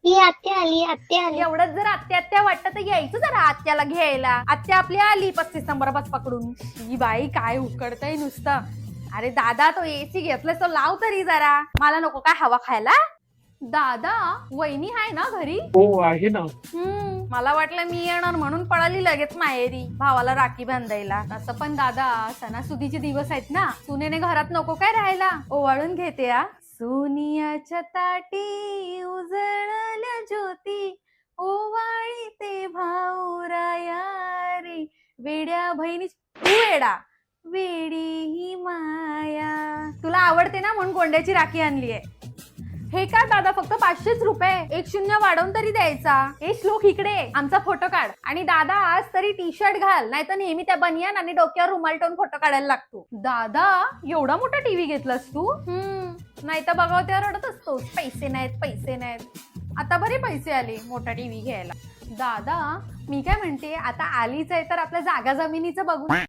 ही आत्या आली, आत्या आली. एवढंच जर आत्या आत्या वाटतं तर यायचं जरा आत्याला घ्यायला. आत्या आपली आली 35 नंबर बस पकडून. ही बाई काय उकडतय नुसतं. अरे दादा तो एसी घेतलाय तो लाव तरी जरा. मला नको काय हवा खायला. दादा वहिनी आहे ना घरी? हो आहे ना. मला वाटलं मी येणार म्हणून पळाली लगेच माहेरी भावाला राखी बांधायला. तसं पण दादा सणासुदीचे दिवस आहेत ना, सुनेने घरात नको काय राहायला. ओवाळून घेते हा. सोनियाच्या ताटी उजळल्या ज्योती ओवाळी ते भाऊराया रे वेड्या बहिणी तू वेडा वेडी ही माया. तुला आवडते ना म्हणून गोंड्याची राखी आणली आहे. हे का दादा फक्त 500 रुपये. एक शून्य वाढवून तरी द्यायचा. हे श्लोक इकडे आमचा फोटो काढ. आणि दादा आज तरी टी शर्ट घाल, नाही तर नेहमी त्या बनियान आणि डोक्यावर रुमाल ठेवून फोटो काढायला लागतो. दादा एवढा मोठा टीव्ही घेतलास तू? नाही तर बघाव तेव्हा रडत असतो पैसे नाहीत पैसे नाहीत. आता बरे पैसे आले मोठा टीव्ही घ्यायला. दादा मी काय म्हणते आता आलीच आहे तर आपल्या जागा जमिनीचं बघू.